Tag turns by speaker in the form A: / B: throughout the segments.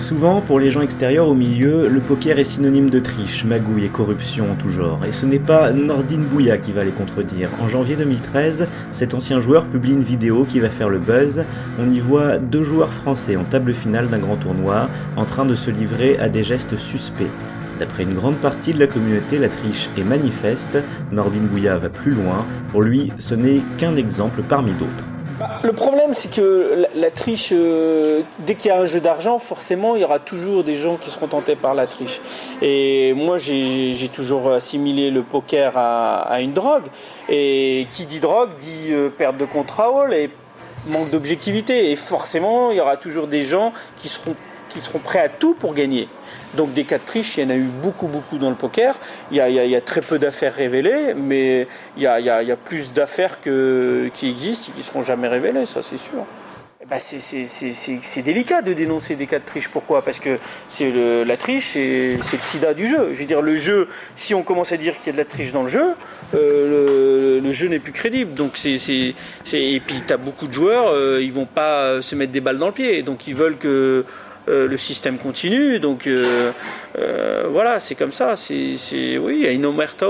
A: Souvent, pour les gens extérieurs au milieu, le poker est synonyme de triche, magouille et corruption en tout genre. Et ce n'est pas Nordine Bouya qui va les contredire. En janvier 2013, cet ancien joueur publie une vidéo qui va faire le buzz. On y voit 2 joueurs français en table finale d'un grand tournoi, en train de se livrer à des gestes suspects. D'après une grande partie de la communauté, la triche est manifeste. Nordine Bouya va plus loin. Pour lui, ce n'est qu'un exemple parmi d'autres.
B: Le problème, c'est que la triche, dès qu'il y a un jeu d'argent, forcément, il y aura toujours des gens qui seront tentés par la triche. Et moi, j'ai toujours assimilé le poker à une drogue. Et qui dit drogue dit perte de contrôle et manque d'objectivité. Et forcément, il y aura toujours des gens qui seront prêts à tout pour gagner. Donc des cas de triche, il y en a eu beaucoup dans le poker. Il y a très peu d'affaires révélées, mais il y a plus d'affaires qui existent et qui ne seront jamais révélées, ça c'est sûr. C'est délicat de dénoncer des cas de triche. Pourquoi ? Parce que la triche, c'est le sida du jeu. Je veux dire, le jeu, si on commence à dire qu'il y a de la triche dans le jeu, le jeu n'est plus crédible. Donc et puis tu as beaucoup de joueurs, ils vont pas se mettre des balles dans le pied. Donc ils veulent que le système continue, donc voilà, c'est comme ça. Oui, il y a une omerta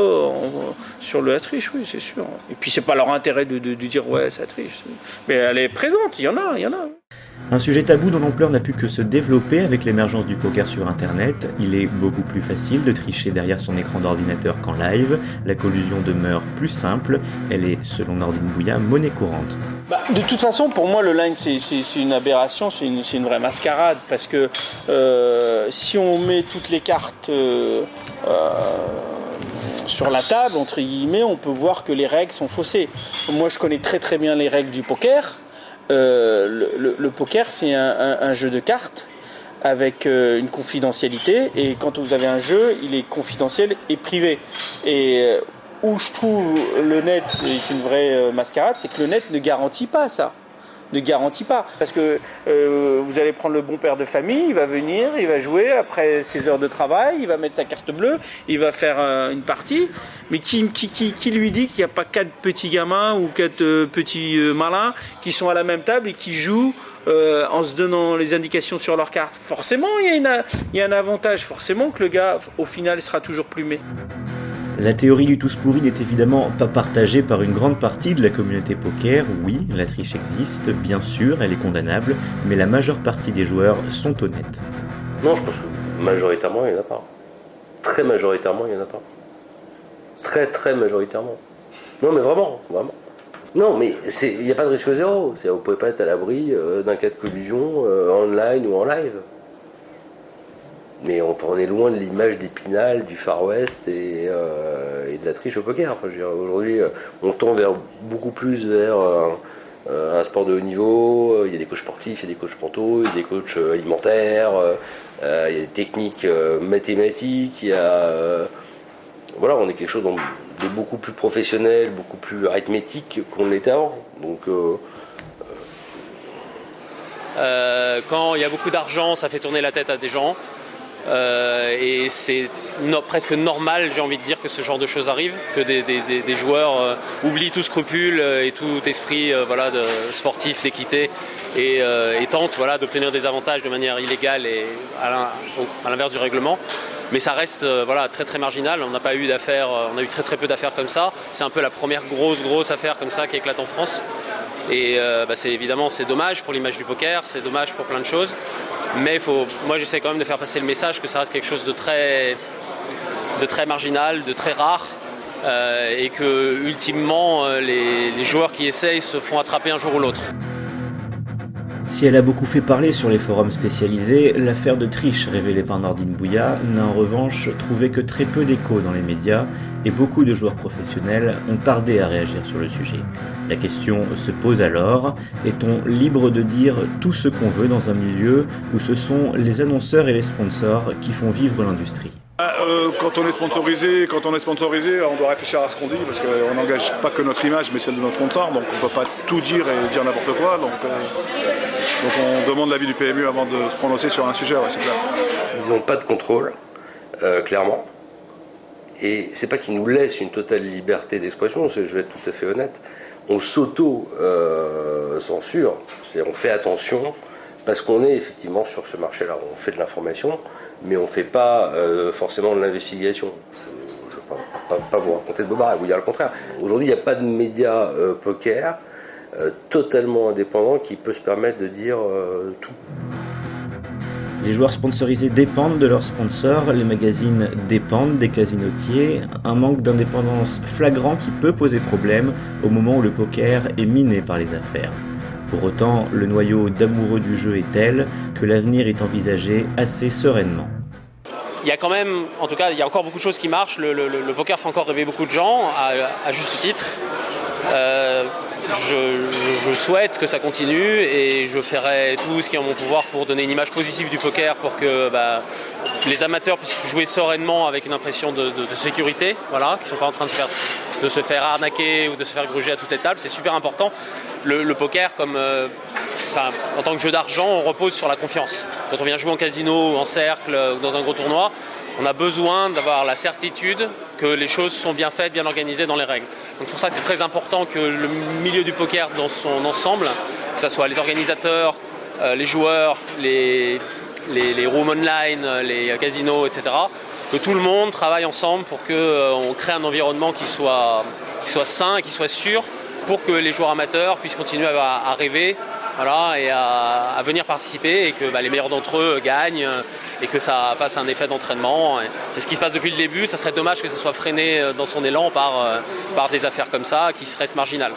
B: sur la triche, oui, c'est sûr. Et puis c'est pas leur intérêt de dire ouais, ça triche, mais elle est présente, il y en a.
A: Un sujet tabou dont l'ampleur n'a pu que se développer avec l'émergence du poker sur internet. Il est beaucoup plus facile de tricher derrière son écran d'ordinateur qu'en live. La collusion demeure plus simple. Elle est, selon Nordine Bouya, monnaie courante.
B: De toute façon, pour moi, le line, c'est une aberration, c'est une vraie mascarade. Parce que si on met toutes les cartes sur la table, entre guillemets, on peut voir que les règles sont faussées. Moi, je connais très bien les règles du poker. Le poker, c'est un jeu de cartes avec une confidentialité, et quand vous avez un jeu, il est confidentiel et privé. Et où je trouve le net est une vraie mascarade, c'est que le net ne garantit pas ça. Ne garantit pas. Parce que vous allez prendre le bon père de famille, il va venir, il va jouer après ses heures de travail, il va mettre sa carte bleue, il va faire une partie. Mais qui lui dit qu'il n'y a pas 4 petits gamins ou 4 petits malins qui sont à la même table et qui jouent en se donnant les indications sur leur carte? Forcément, il y a un avantage. Forcément que le gars, au final, sera toujours plumé.
A: La théorie du tous pourri n'est évidemment pas partagée par une grande partie de la communauté poker. Oui, la triche existe, bien sûr, elle est condamnable, mais la majeure partie des joueurs sont honnêtes.
C: Non, je pense que majoritairement, il n'y en a pas. Très majoritairement, il n'y en a pas. Très majoritairement. Non, mais vraiment. Non, mais il n'y a pas de risque zéro. Vous ne pouvez pas être à l'abri d'un cas de collusion online ou en live. Mais on est loin de l'image d'Épinal, du Far West et de la triche au poker. Enfin, aujourd'hui, on tend beaucoup plus vers un sport de haut niveau. Il y a des coachs sportifs, il y a des coachs mentaux, il y a des coachs alimentaires, il y a des techniques mathématiques. Voilà, on est quelque chose de beaucoup plus professionnel, beaucoup plus arithmétique qu'on l'était avant. Donc,
D: quand il y a beaucoup d'argent, ça fait tourner la tête à des gens. Et c'est presque normal, j'ai envie de dire, que ce genre de choses arrive, que des joueurs oublient tout scrupule et tout esprit de sportif, d'équité, et tentent d'obtenir des avantages de manière illégale et à l'inverse du règlement. Mais ça reste très marginal. On n'a pas eu d'affaires, on a eu très peu d'affaires comme ça. C'est un peu la première grosse affaire comme ça qui éclate en France. Et c'est dommage pour l'image du poker, c'est dommage pour plein de choses. Mais moi j'essaie quand même de faire passer le message que ça reste quelque chose de très marginal, de très rare, et que ultimement les joueurs qui essayent se font attraper un jour ou l'autre.
A: Si elle a beaucoup fait parler sur les forums spécialisés, l'affaire de triche révélée par Nordine Bouya n'a en revanche trouvé que très peu d'écho dans les médias, et beaucoup de joueurs professionnels ont tardé à réagir sur le sujet. La question se pose alors, est-on libre de dire tout ce qu'on veut dans un milieu où ce sont les annonceurs et les sponsors qui font vivre l'industrie ?
E: Quand on est sponsorisé, on doit réfléchir à ce qu'on dit, parce qu'on n'engage pas que notre image, mais celle de notre sponsor, donc on ne peut pas tout dire et dire n'importe quoi. Donc on demande l'avis du PMU avant de se prononcer sur un sujet, ouais, c'est clair.
C: Ils n'ont pas de contrôle, clairement. Et c'est pas qu'ils nous laissent une totale liberté d'expression, je vais être tout à fait honnête. On s'auto-censure, c'est-à-dire on fait attention parce qu'on est effectivement sur ce marché-là. On fait de l'information, mais on ne fait pas forcément de l'investigation. Je ne vais pas vous raconter de bobards, vous dire le contraire. Aujourd'hui, il n'y a pas de média poker totalement indépendant qui peut se permettre de dire tout.
A: Les joueurs sponsorisés dépendent de leurs sponsors, les magazines dépendent des casinotiers, un manque d'indépendance flagrant qui peut poser problème au moment où le poker est miné par les affaires. Pour autant, le noyau d'amoureux du jeu est tel que l'avenir est envisagé assez sereinement.
D: Il y a quand même, en tout cas, il y a encore beaucoup de choses qui marchent. Le poker fait encore rêver beaucoup de gens, à juste titre. Je souhaite que ça continue et je ferai tout ce qui est en mon pouvoir pour donner une image positive du poker, pour que les amateurs puissent jouer sereinement avec une impression de sécurité, voilà, qu'ils ne sont pas en train de se faire arnaquer ou de se faire gruger à toutes les tables. C'est super important. Le poker, en tant que jeu d'argent, on repose sur la confiance. Quand on vient jouer en casino, en cercle ou dans un gros tournoi, on a besoin d'avoir la certitude que les choses sont bien faites, bien organisées dans les règles. Donc c'est pour ça que c'est très important que le milieu du poker dans son ensemble, que ce soit les organisateurs, les joueurs, les rooms online, les casinos, etc., que tout le monde travaille ensemble pour qu'on crée un environnement qui soit sain et qui soit sûr, pour que les joueurs amateurs puissent continuer à rêver, voilà, et à venir participer, et que les meilleurs d'entre eux gagnent, et que ça fasse un effet d'entraînement. C'est ce qui se passe depuis le début. Ça serait dommage que ça soit freiné dans son élan par des affaires comme ça qui restent marginales.